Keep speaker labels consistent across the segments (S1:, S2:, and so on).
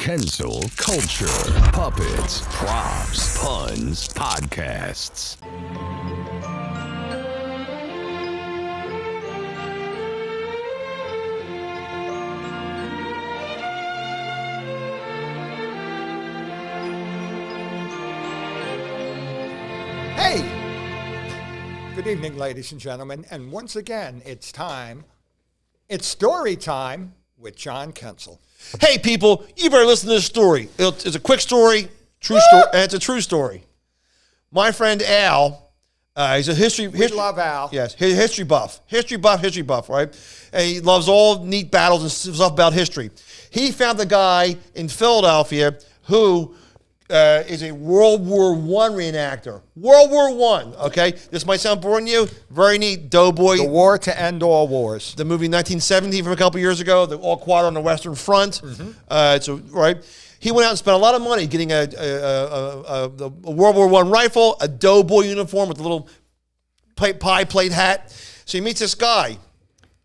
S1: Kensil Culture, Puppets, Props, Puns, Podcasts.
S2: Hey! Good evening, ladies and gentlemen. And once again, it's story time with John Kensil.
S3: Hey, people, you better listen to this story. It's a quick story, true story, and it's a true story. My friend Al, he's a history.
S2: We love Al.
S3: Yes, history buff, right? And he loves all neat battles and stuff about history. He found the guy in Philadelphia who is a World War I reenactor. World War I, okay? This might sound boring to you. Very neat. Doughboy.
S2: The war to end all wars.
S3: The movie 1917 from a couple years ago, the All Quiet on the Western Front. Right? He went out and spent a lot of money getting a World War I rifle, a doughboy uniform with a little pie plate hat. So he meets this guy.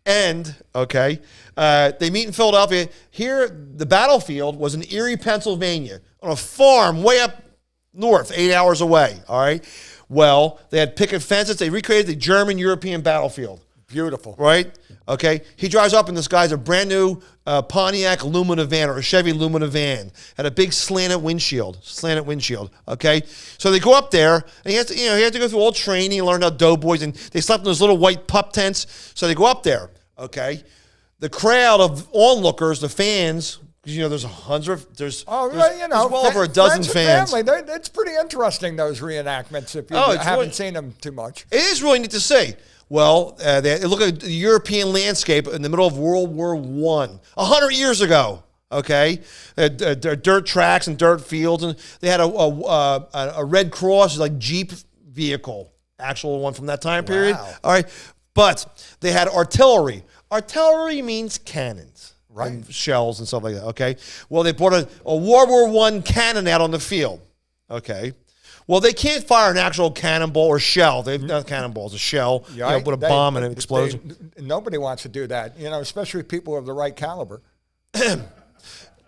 S3: And, okay, they meet in Philadelphia. Here, the battlefield was in Erie, Pennsylvania, on a farm way up north, 8 hours away, all right? Well, they had picket fences. They recreated the German-European battlefield.
S2: Beautiful.
S3: Right? Okay. He drives up, and this guy's a brand new Pontiac Lumina van or a Chevy Lumina van. Had a big slanted windshield. Okay. So they go up there, and he has to go through all training and learn how doughboys, and they slept in those little white pup tents. So they go up there. Okay. The crowd of onlookers, the fans, there's well over a dozen fans.
S2: It's pretty interesting, those reenactments, if you haven't seen them too much.
S3: It is really neat to see. Well, they look at the European landscape in the middle of World War I, 100 years ago, okay? Dirt tracks and dirt fields, and they had a Red Cross, like Jeep vehicle, actual one from that time period. All right, but they had artillery. Artillery means cannons. Right. And shells and stuff like that, okay? Well, they brought a World War I cannon out on the field, okay? Well, they can't fire an actual cannonball or shell. They've not cannonballs, a shell, with a bomb and an explosion.
S2: Nobody wants to do that, especially people of the right caliber.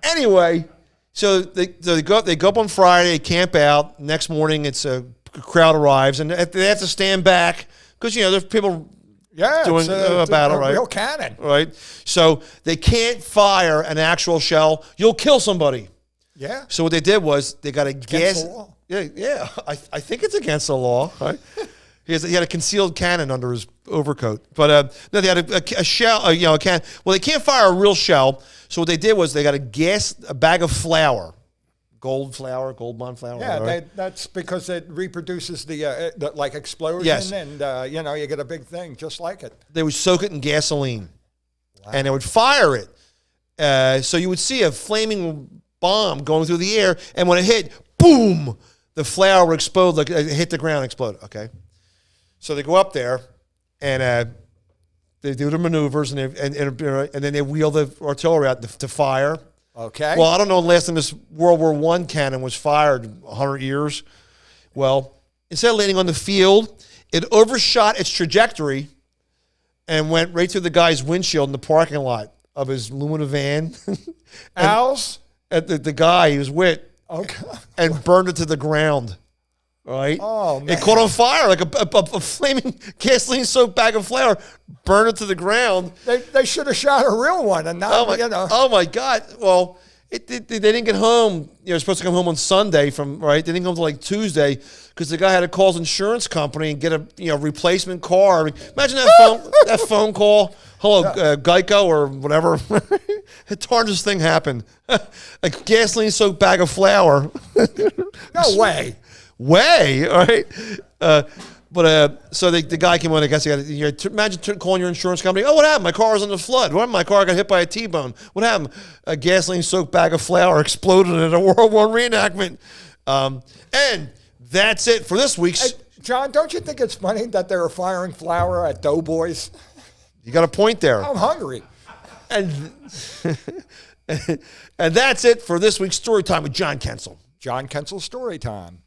S3: Anyway, so they go up on Friday, they camp out. Next morning, a crowd arrives, and they have to stand back because, there's people...
S2: Yeah,
S3: doing a battle, right?
S2: Real cannon.
S3: Right. So they can't fire an actual shell. You'll kill somebody.
S2: Yeah.
S3: So what they did was they got a gas.
S2: The law.
S3: Yeah. I think it's against the law. Right. He had a concealed cannon under his overcoat. But no, they had a shell, a can. Well, they can't fire a real shell. So what they did was they got a bag of flour. Gold bond flour.
S2: Yeah,
S3: right?
S2: that's because it reproduces the like explosion,
S3: yes.
S2: And you get a big thing just like it.
S3: They would soak it in gasoline, and they would fire it. So you would see a flaming bomb going through the air, and when it hit, boom, the flour would explode, like it hit the ground, explode. Okay, so they go up there, and they do the maneuvers, and then they wheel the artillery out to fire.
S2: Okay.
S3: Well, I don't know the last time this World War I cannon was fired, 100 years. Well, instead of landing on the field, it overshot its trajectory and went right through the guy's windshield in the parking lot of his Lumina van.
S2: Al's?
S3: The guy he was with.
S2: Okay.
S3: And burned it to the ground. Right?
S2: Oh, man.
S3: It caught on fire like a flaming gasoline-soaked bag of flour. Burned it to the ground.
S2: They should have shot a real one and not,
S3: Oh, my God. Well, they didn't get home. They're supposed to come home on Sunday They didn't come home until like Tuesday because the guy had to call his insurance company and get a replacement car. Imagine that phone call. Hello, Geico or whatever. The darndest thing happened. A gasoline-soaked bag of flour.
S2: No way.
S3: All right? So the guy came on. I guess imagine calling your insurance company. Oh, what happened? My car was in the flood. What happened? My car got hit by a T-bone. What happened? A gasoline-soaked bag of flour exploded in a World War reenactment. And that's it for this week's.
S2: Hey, John, don't you think it's funny that they were firing flour at doughboys?
S3: You got a point there.
S2: I'm hungry.
S3: And and that's it for this week's story time with John Kensil.
S2: John Kensil story time.